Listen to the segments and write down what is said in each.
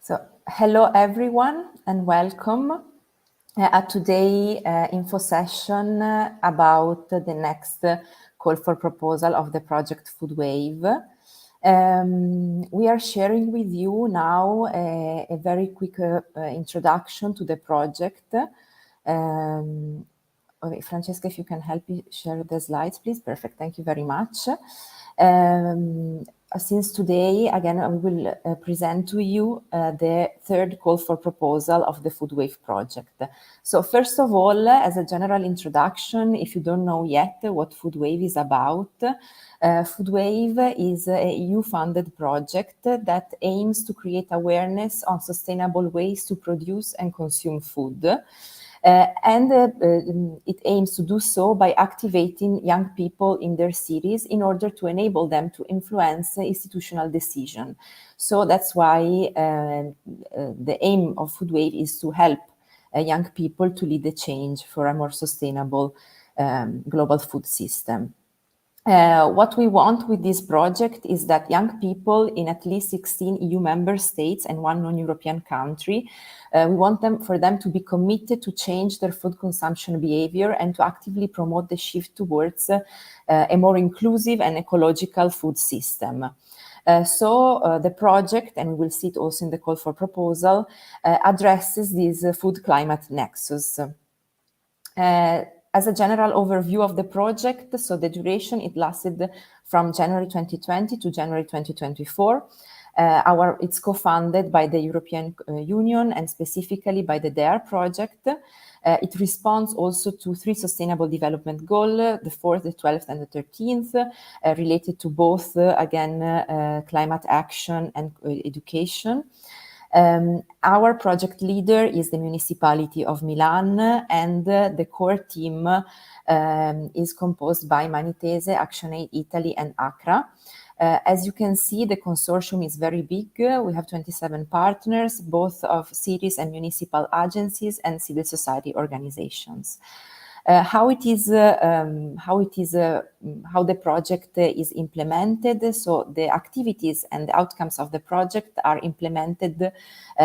So, hello everyone and welcome at today's info session about the next call for proposal of the project Food Wave. We are sharing with you now a very quick introduction to the project. Okay, Francesca, if you can help me share the slides, please. Perfect, thank you very much. Since today, again, I will present to you the third call for proposal of the Food Wave project. So first of all, as a general introduction, if you don't know yet what Food Wave is about, Food Wave is a EU-funded project that aims to create awareness on sustainable ways to produce and consume food. It aims to do so by activating young people in their cities in order to enable them to influence institutional decision. So that's why the aim of Food Wave is to help young people to lead the change for a more sustainable global food system. What we want with this project is that young people in at least 16 EU member states and one non-European country, we want for them to be committed to change their food consumption behavior and to actively promote the shift towards a more inclusive and ecological food system. The project, and we will see it also in the call for proposal, addresses this food climate nexus. As a general overview of the project, so the duration, it lasted from January 2020 to January 2024. It's co-funded by the European Union and specifically by the DARE project. It responds also to 3 sustainable development goals, the 4th, the 12th, and the 13th, related to both, climate action and education. Our project leader is the Municipality of Milan, and the core team is composed by Manitese, ActionAid Italy, and ACRA. As you can see, the consortium is very big. We have 27 partners, both of cities and municipal agencies and civil society organizations. How the project is implemented. So the activities and the outcomes of the project are implemented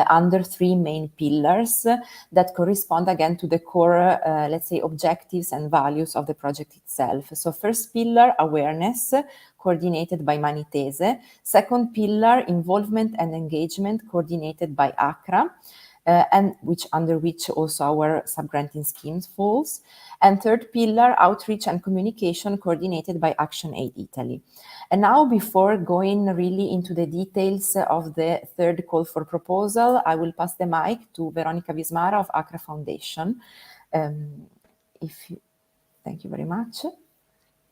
under 3 main pillars that correspond again to the core, let's say, objectives and values of the project itself. So first pillar, awareness, coordinated by Manitese. Second pillar, involvement and engagement, coordinated by ACRA. Under which also our sub-granting schemes falls. And third pillar, outreach and communication, coordinated by ActionAid Italy. And now, before going really into the details of the third call for proposal, I will pass the mic to Veronica Vismara of ACRA Foundation. Thank you very much.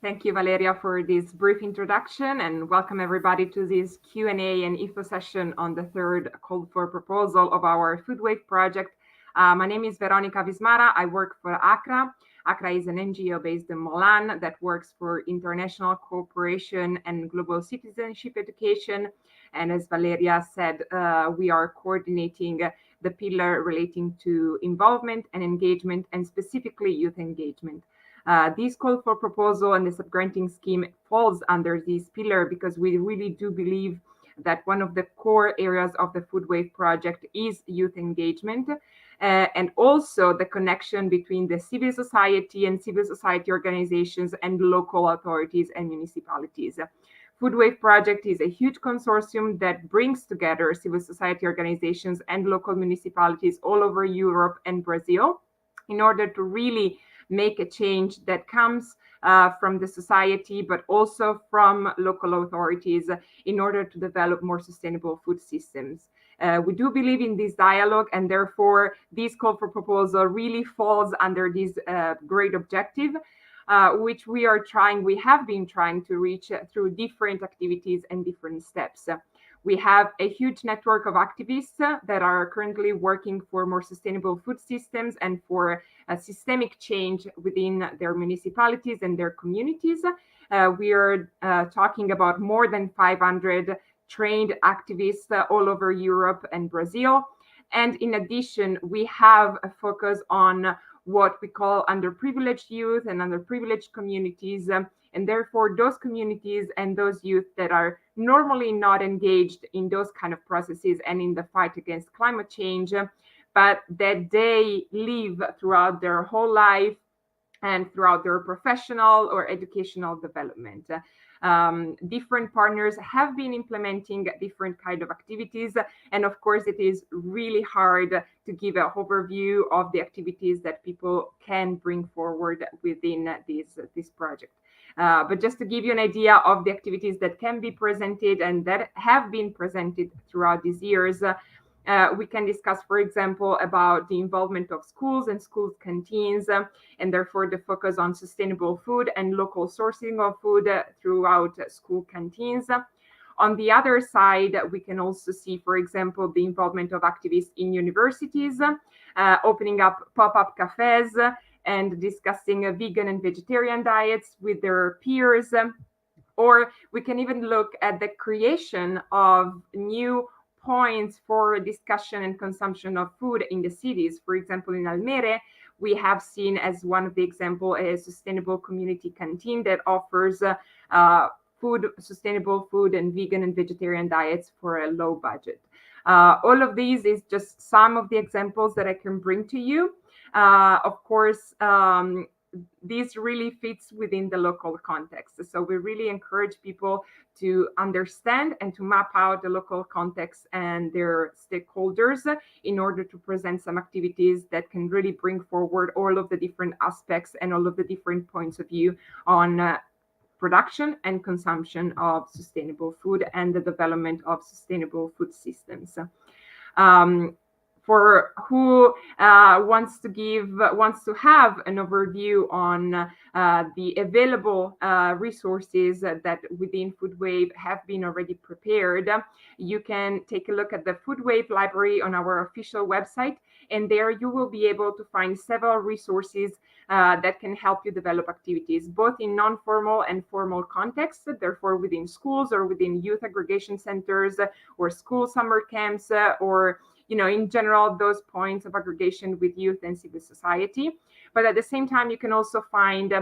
Thank you, Valeria, for this brief introduction, and welcome everybody to this Q&A and info session on the third call for proposal of our Food Wave project. My name is Veronica Vismara. I work for ACRA. ACRA is an NGO based in Milan that works for international cooperation and global citizenship education. And as Valeria said, we are coordinating the pillar relating to involvement and engagement, and specifically youth engagement. This call for proposal and the sub-granting scheme falls under this pillar because we really do believe that one of the core areas of the Food Wave project is youth engagement, and also the connection between the civil society and civil society organizations and local authorities and municipalities. Food Wave project is a huge consortium that brings together civil society organizations and local municipalities all over Europe and Brazil in order to really make a change that comes from the society, but also from local authorities in order to develop more sustainable food systems. We do believe in this dialogue, and therefore this call for proposal really falls under this great objective, which we have been trying to reach through different activities and different steps. We have a huge network of activists that are currently working for more sustainable food systems and for a systemic change within their municipalities and their communities. We are talking about more than 500 trained activists all over Europe and Brazil. And in addition, we have a focus on what we call underprivileged youth and underprivileged communities. And therefore, those communities and those youth that are normally not engaged in those kind of processes and in the fight against climate change, but that they live throughout their whole life and throughout their professional or educational development. Different partners have been implementing different kind of activities, and of course it is really hard to give an overview of the activities that people can bring forward within this project. But just to give you an idea of the activities that can be presented and that have been presented throughout these years, we can discuss, for example, about the involvement of schools and schools canteens, and therefore the focus on sustainable food and local sourcing of food throughout school canteens. On the other side, we can also see, for example, the involvement of activists in universities, opening up pop-up cafes and discussing vegan and vegetarian diets with their peers. Or we can even look at the creation of new points for discussion and consumption of food in the cities. For example, in Almere, we have seen as one of the example a sustainable community canteen that offers sustainable food and vegan and vegetarian diets for a low budget. All of these is just some of the examples that I can bring to you. Of course, this really fits within the local context. So we really encourage people to understand and to map out the local context and their stakeholders in order to present some activities that can really bring forward all of the different aspects and all of the different points of view on production and consumption of sustainable food and the development of sustainable food systems. For who wants to have an overview on the available resources that within FoodWave have been already prepared, you can take a look at the FoodWave library on our official website, and there you will be able to find several resources that can help you develop activities, both in non-formal and formal contexts, therefore within schools or within youth aggregation centers or school summer camps or in general, those points of aggregation with youth and civil society. But at the same time, you can also find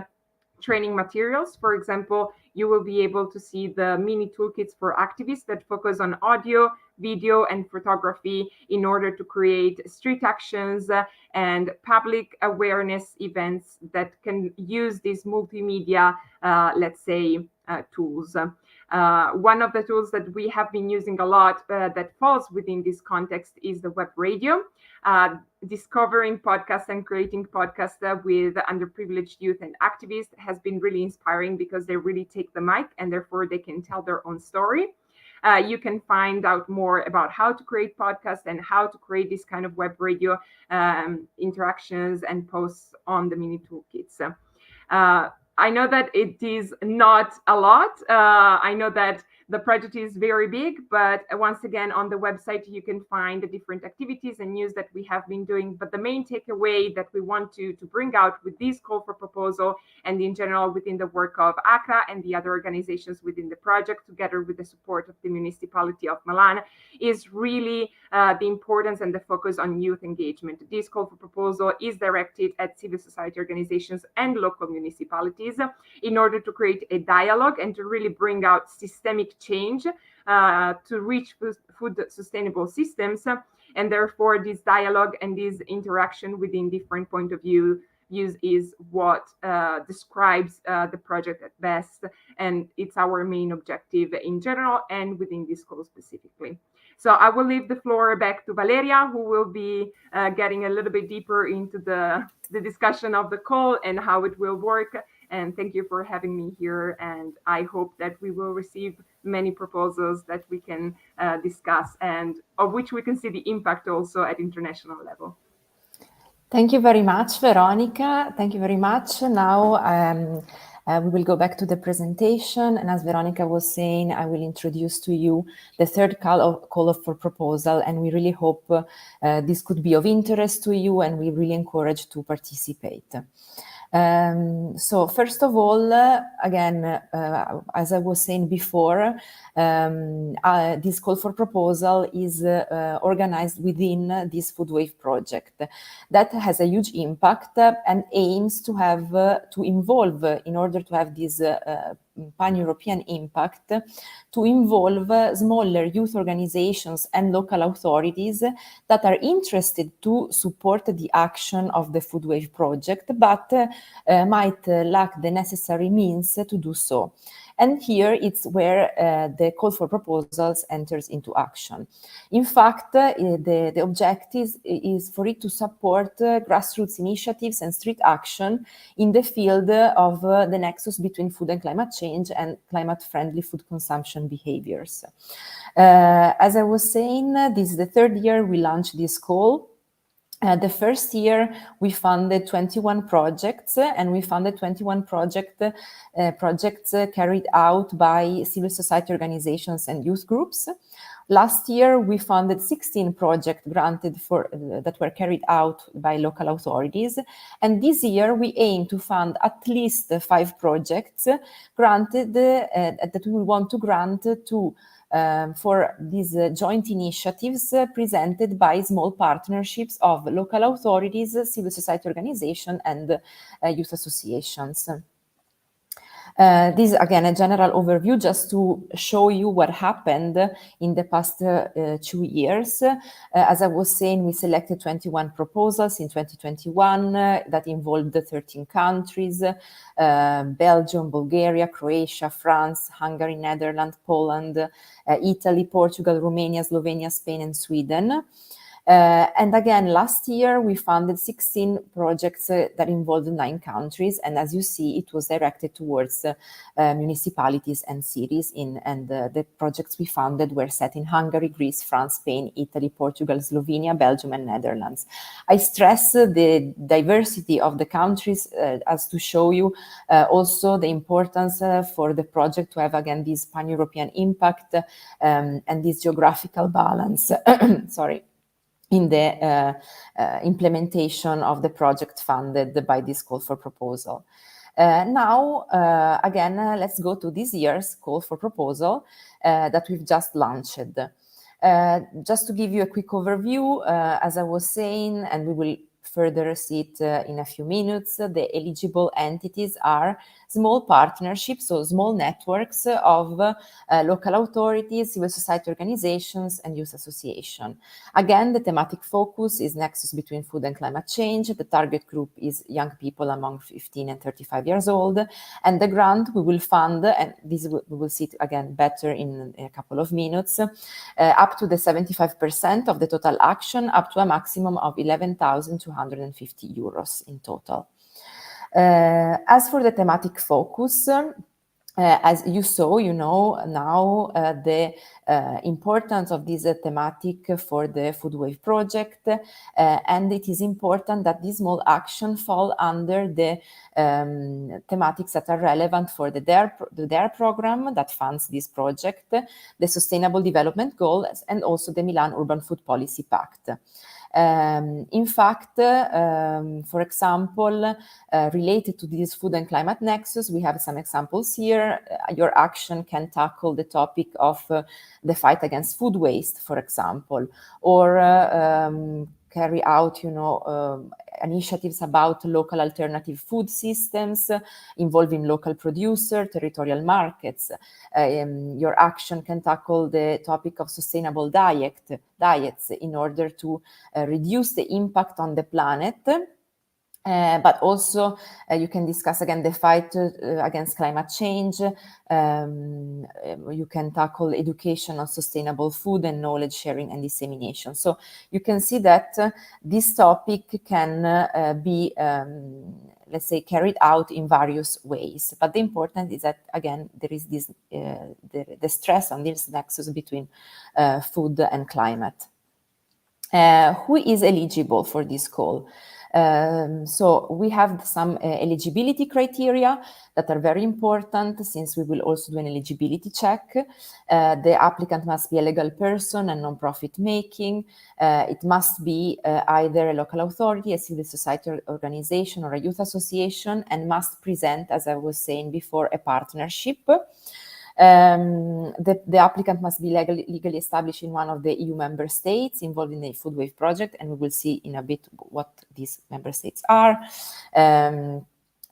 training materials. For example, you will be able to see the mini toolkits for activists that focus on audio, video, and photography in order to create street actions and public awareness events that can use these multimedia, tools. One of the tools that we have been using a lot that falls within this context is the web radio. Discovering podcasts and creating podcasts with underprivileged youth and activists has been really inspiring because they really take the mic and therefore they can tell their own story. You can find out more about how to create podcasts and how to create this kind of web radio interactions and posts on the mini toolkits. I know that it is not a lot. I know that the project is very big, but once again, on the website, you can find the different activities and news that we have been doing. But the main takeaway that we want to bring out with this call for proposal and in general within the work of ACRA and the other organizations within the project, together with the support of the Municipality of Milan, is really the importance and the focus on youth engagement. This call for proposal is directed at civil society organizations and local municipalities in order to create a dialogue and to really bring out systemic change to reach food sustainable systems. And therefore, this dialogue and this interaction within different point of view is what describes the project at best. And it's our main objective in general and within this call specifically. So I will leave the floor back to Valeria, who will be getting a little bit deeper into the discussion of the call and how it will work. And thank you for having me here. And I hope that we will receive many proposals that we can discuss and of which we can see the impact also at international level. Thank you very much, Veronica. Thank you very much. Now we will go back to the presentation. And as Veronica was saying, I will introduce to you the third call for proposal. And we really hope this could be of interest to you, and we really encourage to participate. So first of all, again, as I was saying before, this call for proposal is organized within this Food Wave project that has a huge impact and aims to have to involve, in order to have this pan-European impact, to involve smaller youth organizations and local authorities that are interested to support the action of the Food Wave project, but might lack the necessary means to do so. And here it's where the call for proposals enters into action. In fact, the objective is for it to support grassroots initiatives and street action in the field of the nexus between food and climate change and climate-friendly food consumption behaviors. As I was saying, this is the third year we launched this call. The first year, we funded 21 projects, and we funded 21 projects carried out by civil society organizations and youth groups. Last year, we funded 16 projects granted that were carried out by local authorities. And this year, we aim to fund at least 5 projects granted that we want to grant to for these joint initiatives presented by small partnerships of local authorities, civil society organizations, and youth associations. This is, again, a general overview just to show you what happened in the past 2 years. As I was saying, we selected 21 proposals in 2021 that involved 13 countries, Belgium, Bulgaria, Croatia, France, Hungary, Netherlands, Poland, Italy, Portugal, Romania, Slovenia, Spain, and Sweden. And again, last year, we funded 16 projects that involved 9 countries. And as you see, it was directed towards municipalities and cities. And the projects we funded were set in Hungary, Greece, France, Spain, Italy, Portugal, Slovenia, Belgium, and Netherlands. I stress the diversity of the countries as to show you also the importance for the project to have, again, this pan-European impact and this geographical balance. Sorry. In the implementation of the project funded by this call for proposal. Now, again, let's go to this year's call for proposal that we've just launched. Just to give you a quick overview, as I was saying, and we will further see it in a few minutes, the eligible entities are small partnerships, so small networks of local authorities, civil society organizations, and youth association. Again, the thematic focus is nexus between food and climate change. The target group is young people among 15 and 35 years old. And the grant we will fund, and this we will see it again better in a couple of minutes, up to the 75% of the total action, up to a maximum of 11,250 euros in total. As for the thematic focus, as you saw, you know now the importance of this thematic for the Food Wave project, and it is important that this small action fall under the thematics that are relevant for the DARE program that funds this project, the Sustainable Development Goals, and also the Milan Urban Food Policy Pact. In fact, for example, related to this food and climate nexus, we have some examples here. Your action can tackle the topic of the fight against food waste, for example, or carry out, initiatives about local alternative food systems involving local producer, territorial markets. Your action can tackle the topic of sustainable diets in order to reduce the impact on the planet. But also you can discuss again the fight against climate change. You can tackle education on sustainable food and knowledge sharing and dissemination. So you can see that this topic can be, let's say, carried out in various ways. But the important is that, again, there is this the stress on this nexus between food and climate. Who is eligible for this call? So we have some eligibility criteria that are very important, since we will also do an eligibility check. The applicant must be a legal person and non-profit making. It must be either a local authority, a civil society organization, or a youth association, and must present, as I was saying before, a partnership. The applicant must be legally established in one of the EU member states involved in the food wave project, and we will see in a bit what these member states are.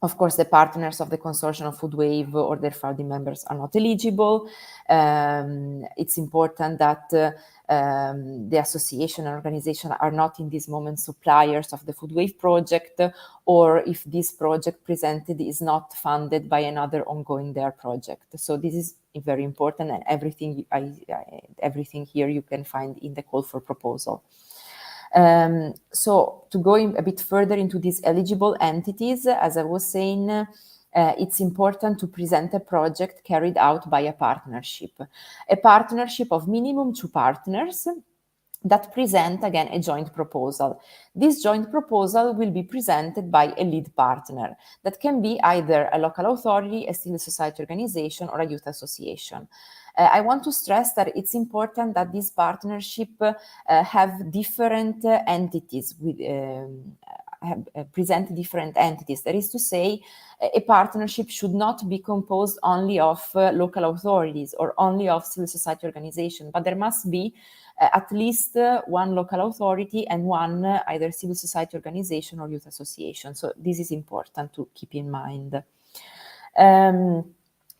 Of course, the partners of the consortium of food wave or their founding members are not eligible. It's important that the association and organization are not in this moment suppliers of the food wave project, or if this project presented is not funded by another ongoing their project. So this is very important, and everything here you can find in the call for proposal. So to go a bit further into these eligible entities, as I was saying, it's important to present a project carried out by a partnership of minimum 2 partners that present, again, a joint proposal. This joint proposal will be presented by a lead partner that can be either a local authority, a civil society organization, or a youth association. I want to stress that it's important that this partnership have different entities with present different entities. That is to say, a partnership should not be composed only of local authorities or only of civil society organizations, but there must be at least one local authority and one either civil society organization or youth association. So this is important to keep in mind.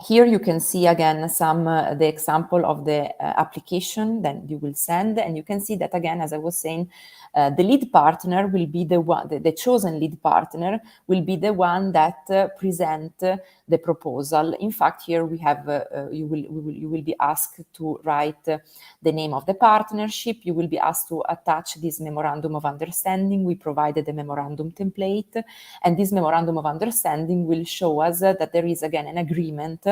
Here you can see again the example of the application that you will send, and you can see that again, as I was saying, the lead partner will be the one, the chosen lead partner will be the one that present the proposal. In fact, here we have you will be asked to write the name of the partnership. You will be asked to attach this memorandum of understanding. We provided a memorandum template, and this memorandum of understanding will show us that there is again an agreement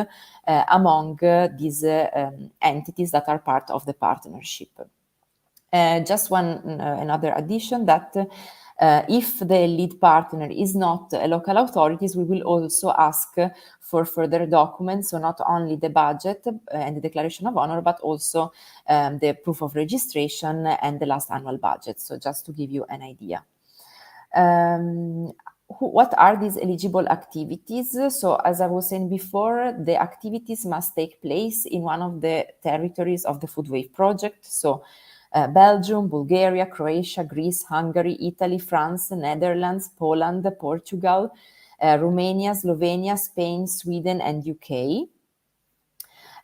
among these entities that are part of the partnership. Just another addition that if the lead partner is not a local authorities, we will also ask for further documents, so not only the budget and the declaration of honor, but also the proof of registration and the last annual budget. So just to give you an idea. What are these eligible activities? So as I was saying before, the activities must take place in one of the territories of the Food Wave project. So Belgium, Bulgaria, Croatia, Greece, Hungary, Italy, France, Netherlands, Poland, Portugal, Romania, Slovenia, Spain, Sweden, and UK.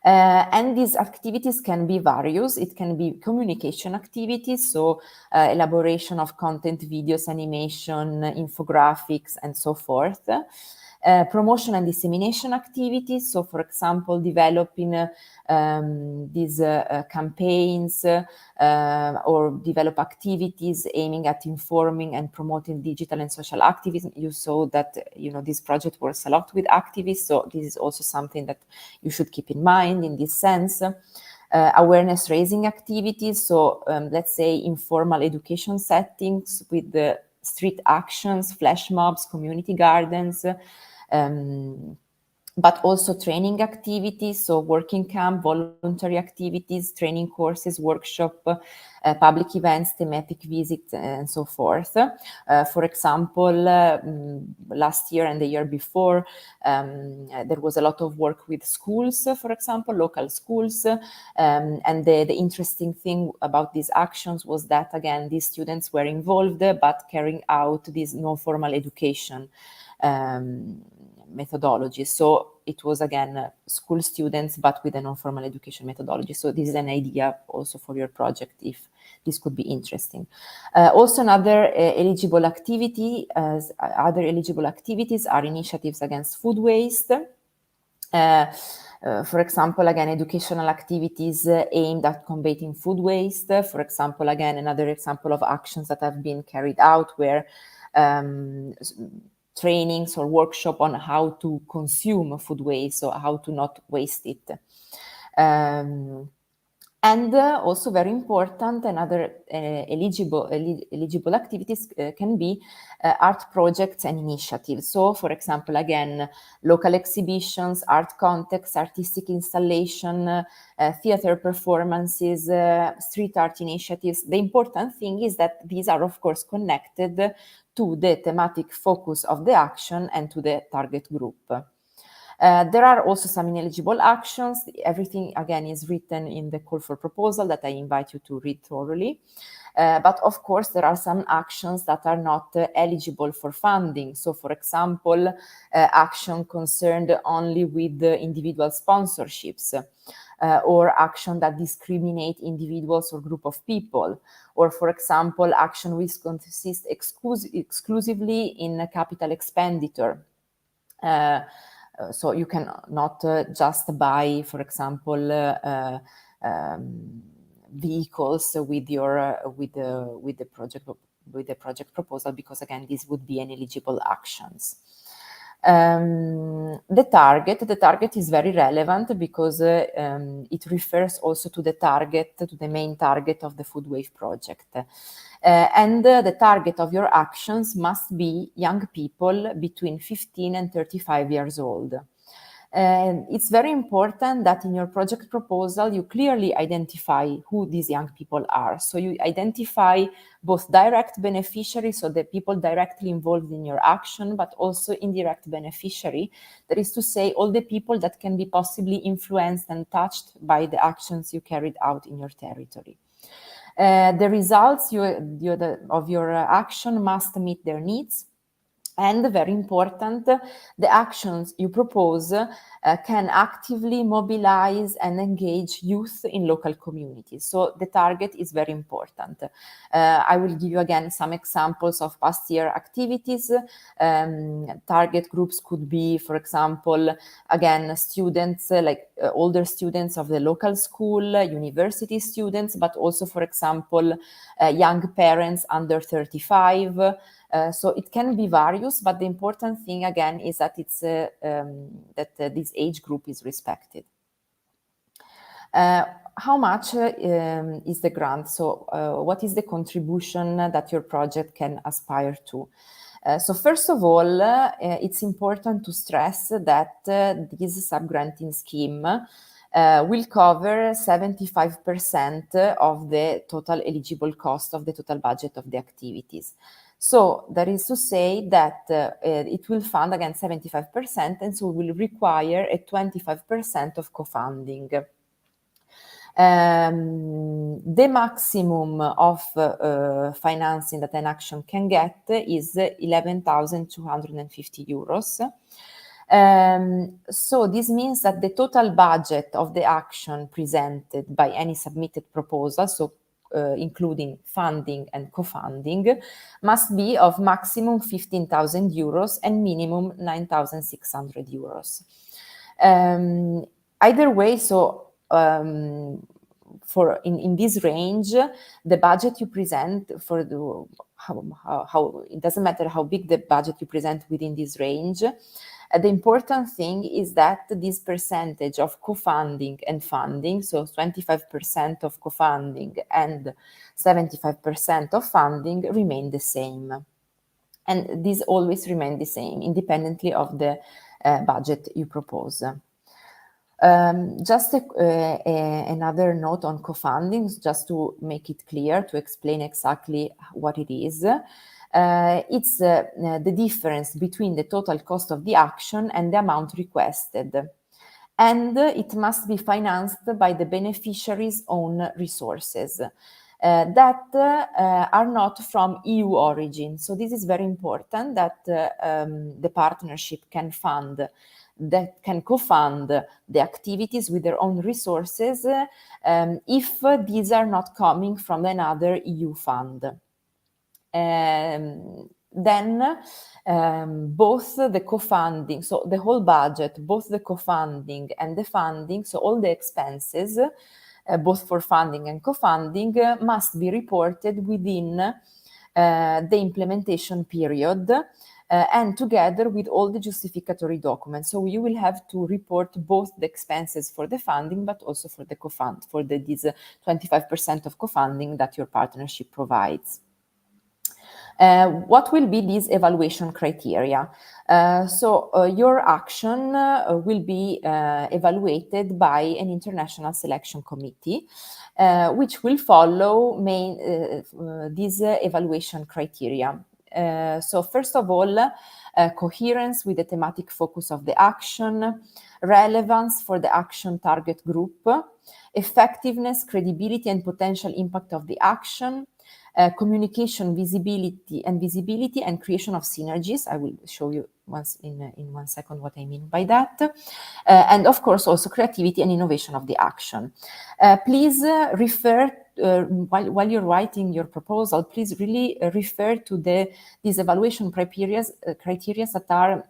And these activities can be various. It can be communication activities, so elaboration of content, videos, animation, infographics, and so forth. Promotion and dissemination activities, so for example, developing these campaigns or develop activities aiming at informing and promoting digital and social activism. You saw that, this project works a lot with activists, so this is also something that you should keep in mind in this sense. Awareness raising activities, so let's say informal education settings with the street actions, flash mobs, community gardens, but also training activities, so working camp, voluntary activities, training courses, workshop, public events, thematic visits, and so forth. For example, last year and the year before, there was a lot of work with schools, for example, local schools. And the interesting thing about these actions was that, again, these students were involved, but carrying out this non-formal education methodology. So it was, again, school students, but with a non-formal education methodology. So this is an idea also for your project, if this could be interesting. Also, another eligible activity, other eligible activities are initiatives against food waste. For example, again, educational activities aimed at combating food waste. For example, again, another example of actions that have been carried out where trainings or workshop on how to consume food waste, so how to not waste it. And also very important, another eligible activities can be art projects and initiatives. So, for example, again, local exhibitions, art contests, artistic installation, theater performances, street art initiatives. The important thing is that these are, of course, connected to the thematic focus of the action and to the target group. There are also some ineligible actions. Everything, again, is written in the call for proposal that I invite you to read thoroughly. But of course, there are some actions that are not eligible for funding. So, for example, action concerned only with individual sponsorships, or action that discriminate individuals or group of people, or, for example, action which consists exclusively in capital expenditure. So you can not just buy, for example, vehicles with your with the project proposal, because again, this would be ineligible actions. The target is very relevant because it refers also to the main target of the Food Wave project. And the target of your actions must be young people between 15 and 35 years old. It's very important that in your project proposal, you clearly identify who these young people are. So you identify both direct beneficiaries, so the people directly involved in your action, but also indirect beneficiary. That is to say, all the people that can be possibly influenced and touched by the actions you carried out in your territory. The results of your action must meet their needs. And very important, the actions you propose can actively mobilize and engage youth in local communities. So the target is very important. I will give you again some examples of past year activities. Target groups could be, for example, again, students, older students of the local school, university students, but also, for example, young parents under 35. So it can be various, but the important thing again is that it's this age group is respected. How much is the grant? So what is the contribution that your project can aspire to? So first of all, it's important to stress that this sub-granting scheme will cover 75% of the total eligible cost of the total budget of the activities. So that is to say that it will fund again 75%, and so will require a 25% of co-funding. The maximum of financing that an action can get is 11,250 euros. So this means that the total budget of the action presented by any submitted proposal, so including funding and co-funding, must be of maximum 15,000 euros and minimum 9,600 euros. Either way, so for in this range, the budget you present for the how it doesn't matter how big the budget you present within this range. The important thing is that this percentage of co-funding and funding, so 25% of co-funding and 75% of funding, remain the same. And these always remain the same, independently of the budget you propose. Just another note on co-funding, just to make it clear, to explain exactly what it is. It's the difference between the total cost of the action and the amount requested. And it must be financed by the beneficiary's own resources that are not from EU origin. So this is very important, that the partnership can co-fund the activities with their own resources if these are not coming from another EU fund. Then both the co-funding, so the whole budget, both the co-funding and the funding, so all the expenses, both for funding and co-funding, must be reported within the implementation period and together with all the justificatory documents. So you will have to report both the expenses for the funding, but also for the co-fund, for this 25% of co-funding that your partnership provides. What will be these evaluation criteria? So your action will be evaluated by an international selection committee, which will follow these evaluation criteria. So first of all, coherence with the thematic focus of the action, relevance for the action target group, effectiveness, credibility, and potential impact of the action, communication, visibility, and creation of synergies. I will show you in 1 second what I mean by that. And of course, also creativity and innovation of the action. Please refer, while you're writing your proposal, please really refer to these evaluation criteria that are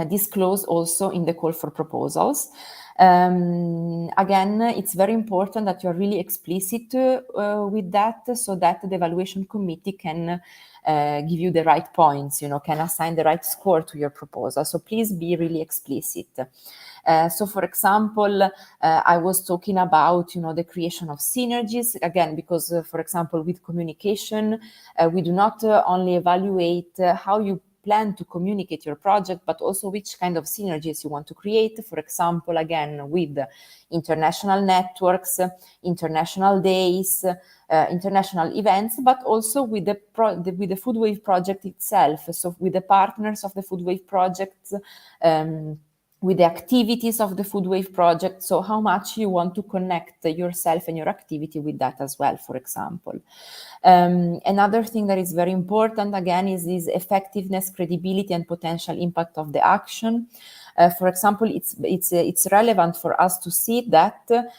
disclosed also in the call for proposals. Again, it's very important that you're really explicit with that, so that the evaluation committee can give you the right points, can assign the right score to your proposal. So please be really explicit. So, for example, I was talking about, the creation of synergies, again, because, for example, with communication, we do not only evaluate how you plan to communicate your project, but also which kind of synergies you want to create. For example, again, with international networks, international days, international events, but also with the Food Wave project itself. So with the partners of the Food Wave project, with the activities of the Food Wave project. So how much you want to connect yourself and your activity with that as well, for example. Another thing that is very important, again, is this effectiveness, credibility, and potential impact of the action. For example, it's relevant for us to see that the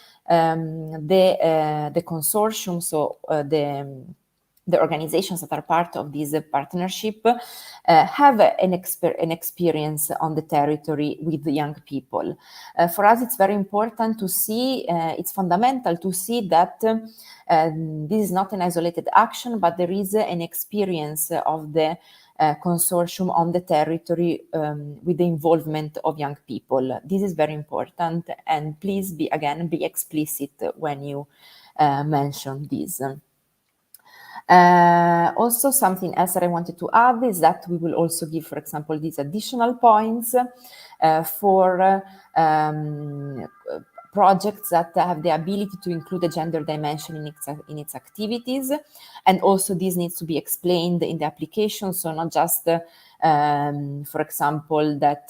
consortium, so the organizations that are part of this partnership have an experience on the territory with the young people. For us, it's very important to see, it's fundamental to see that this is not an isolated action, but there is an experience of the consortium on the territory with the involvement of young people. This is very important, and please be explicit when you mention this. Also, something else that I wanted to add is that we will also give, for example, these additional points for projects that have the ability to include a gender dimension in its activities. And also this needs to be explained in the application. So not just, for example, that,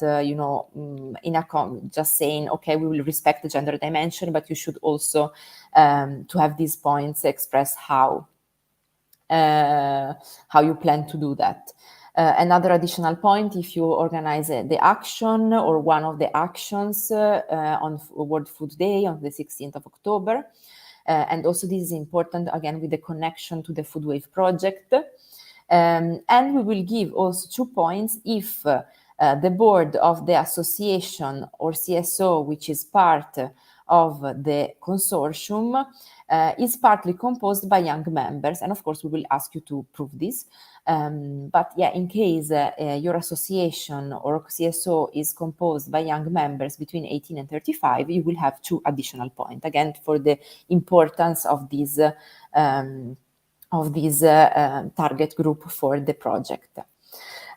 just saying, okay, we will respect the gender dimension, but you should also to have these points express how you plan to do that. Another additional point, if you organize the action or one of the actions on World Food Day on the 16th of October, and also this is important, again, with the connection to the Food Wave project. And we will give also 2 points if the board of the association or CSO, which is part of the consortium, is partly composed by young members. And of course, we will ask you to prove this. But yeah, in case your association or CSO is composed by young members between 18 and 35, you will have 2 additional points, again, for the importance of this target group for the project.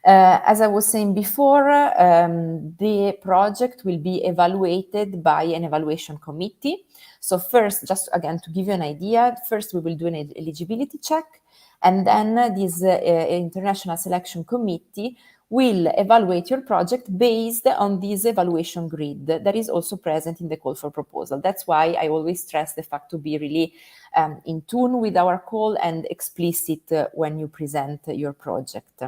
As I was saying before, the project will be evaluated by an evaluation committee. So first, just again to give you an idea, first we will do an eligibility check, and then this international selection committee will evaluate your project based on this evaluation grid that is also present in the call for proposal. That's why I always stress the fact to be really in tune with our call and explicit when you present your project.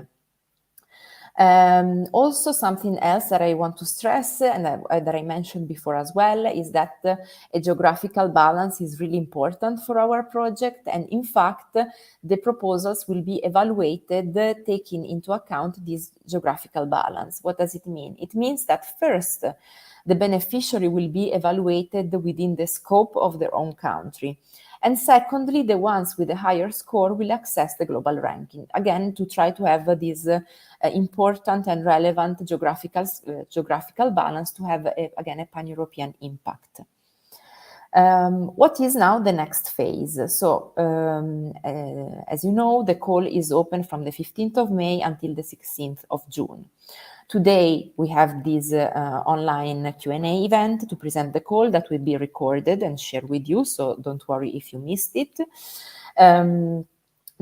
Also, something else that I want to stress and that I mentioned before as well is that a geographical balance is really important for our project. And in fact, the proposals will be evaluated taking into account this geographical balance. What does it mean? It means that first, the beneficiary will be evaluated within the scope of their own country. And secondly, the ones with a higher score will access the global ranking, again, to try to have this important and relevant geographical balance to have, again, a pan-European impact. What is now the next phase? So, as you know, the call is open from the 15th of May until the 16th of June. Today, we have this online Q&A event to present the call that will be recorded and shared with you, so don't worry if you missed it.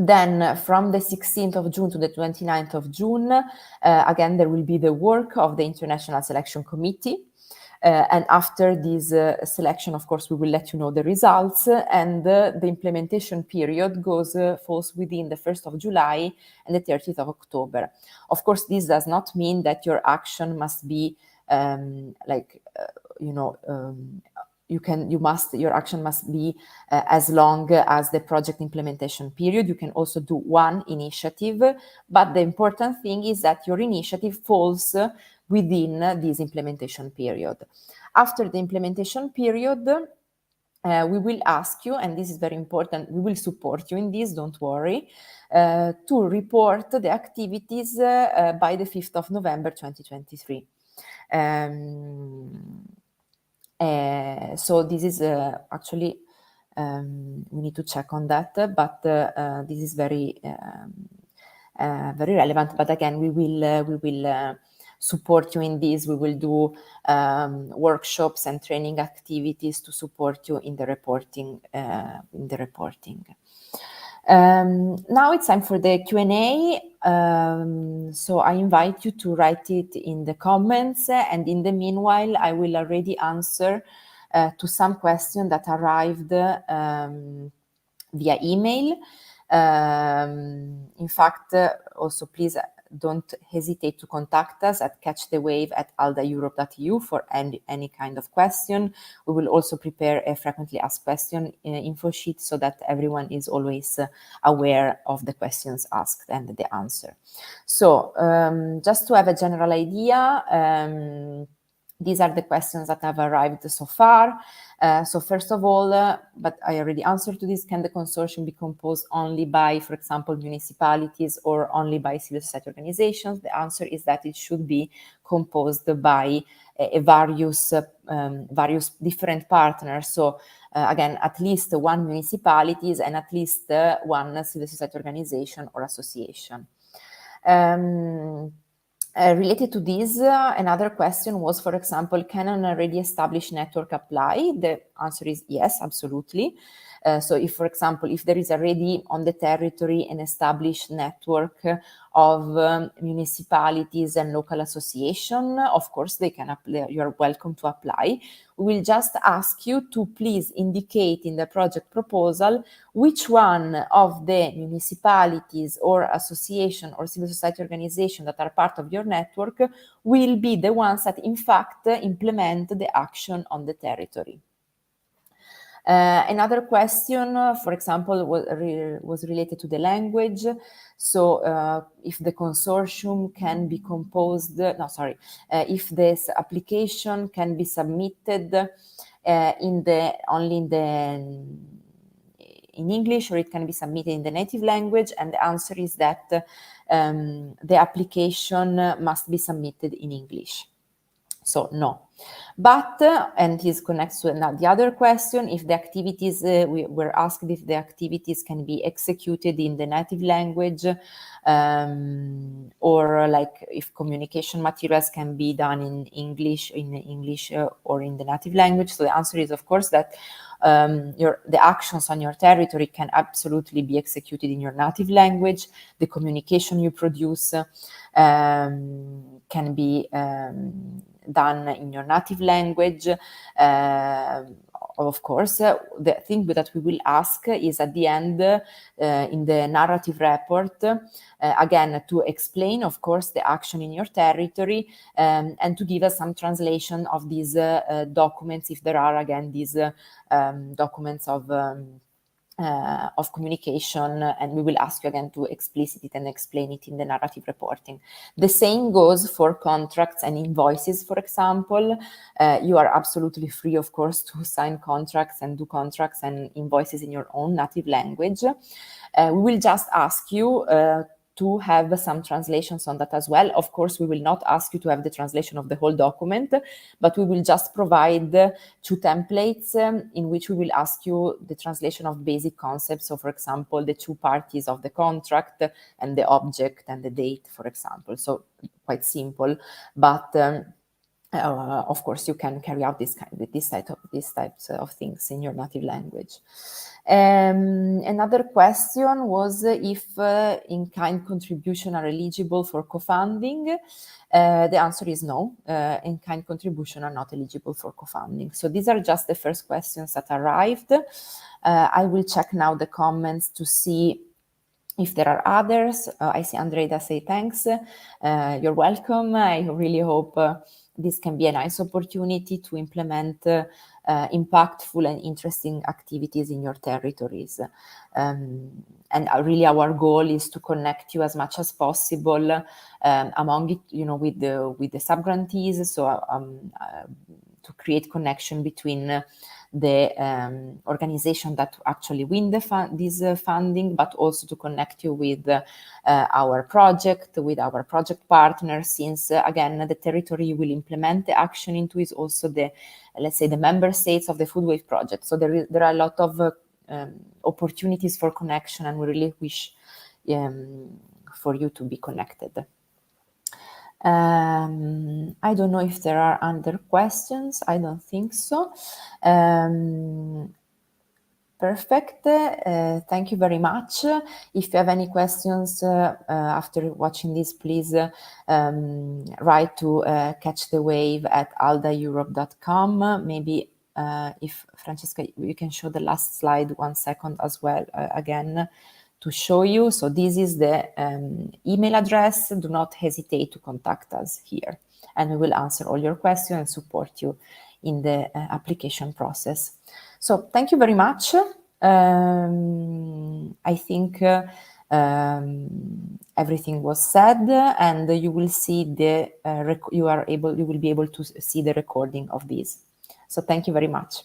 Then from the 16th of June to the 29th of June, again, there will be the work of the International Selection Committee. And after this selection, of course, we will let you know the results, and the implementation period falls within the 1st of July and the 30th of October. Of course, this does not mean that your action must be your action must be as long as the project implementation period. You can also do one initiative, but the important thing is that your initiative falls within this implementation period. After the implementation period, we will ask you, and this is very important, we will support you in this, don't worry, to report the activities by the 5th of November 2023. So this is actually, we need to check on that, but this is very relevant. But again, we will support you in this. We will do workshops and training activities to support you in the reporting. Now it's time for the Q&A. So I invite you to write it in the comments, and in the meanwhile, I will already answer to some questions that arrived via email. In fact, also please don't hesitate to contact us at catchthewave@aldaeurope.eu for any kind of question. We will also prepare a frequently asked question info sheet so that everyone is always aware of the questions asked and the answer. So just to have a general idea, these are the questions that have arrived so far. So first of all, but I already answered to this, can the consortium be composed only by, for example, municipalities or only by civil society organizations? The answer is that it should be composed by various different partners. So again, at least one municipalities and at least one civil society organization or association. Related to this, another question was, for example, can an already established network apply? The answer is yes, absolutely. So if, for example, if there is already on the territory an established network of municipalities and local association, of course they can apply. You are welcome to apply. We will just ask you to please indicate in the project proposal which one of the municipalities or association or civil society organization that are part of your network will be the ones that in fact implement the action on the territory. Another question, for example, was related to the language. So if the consortium can be composed, if this application can be submitted only in English, or it can be submitted in the native language, and the answer is that the application must be submitted in English. So no. But, and this connects to the other question, if the activities, we were asked if the activities can be executed in the native language, or like if communication materials can be done in English or in the native language. So the answer is, of course, that the actions on your territory can absolutely be executed in your native language. The communication you produce can be done in your native language. Of course, the thing that we will ask is at the end in the narrative report, again, to explain, of course, the action in your territory, and to give us some translation of these documents, if there are, again, these documents of communication, and we will ask you again to explicit it and explain it in the narrative reporting. The same goes for contracts and invoices, for example. You are absolutely free, of course, to sign contracts and do contracts and invoices in your own native language. We will just ask you to have some translations on that as well. Of course, we will not ask you to have the translation of the whole document, but we will just provide 2 templates in which we will ask you the translation of basic concepts. So, for example, the 2 parties of the contract and the object and the date, for example. So quite simple, but of course, you can carry out these types of things in your native language. Another question was if in-kind contribution are eligible for co-funding. The answer is no. In-kind contribution are not eligible for co-funding. So these are just the first questions that arrived. I will check now the comments to see if there are others. I see Andrea say thanks. You're welcome. I really hope this can be a nice opportunity to implement impactful and interesting activities in your territories. And really our goal is to connect you as much as possible among it, with the subgrantees. So to create connection between the organization that actually win this funding, but also to connect you with our project, with our project partners, since again, the territory you will implement the action into is also the, let's say, the member states of the Food Wave project. So there are a lot of opportunities for connection, and we really wish for you to be connected. I don't know if there are other questions. I don't think so. Perfect. Thank you very much. If you have any questions after watching this, please write to catchthewave@aldaeurope.com. Maybe if Francesca, you can show the last slide 1 second as well, again, to show you. So this is the email address. Do not hesitate to contact us here, and we will answer all your questions and support you in the application process. So thank you very much. I think everything was said, and you will see you will be able to see the recording of this. So thank you very much.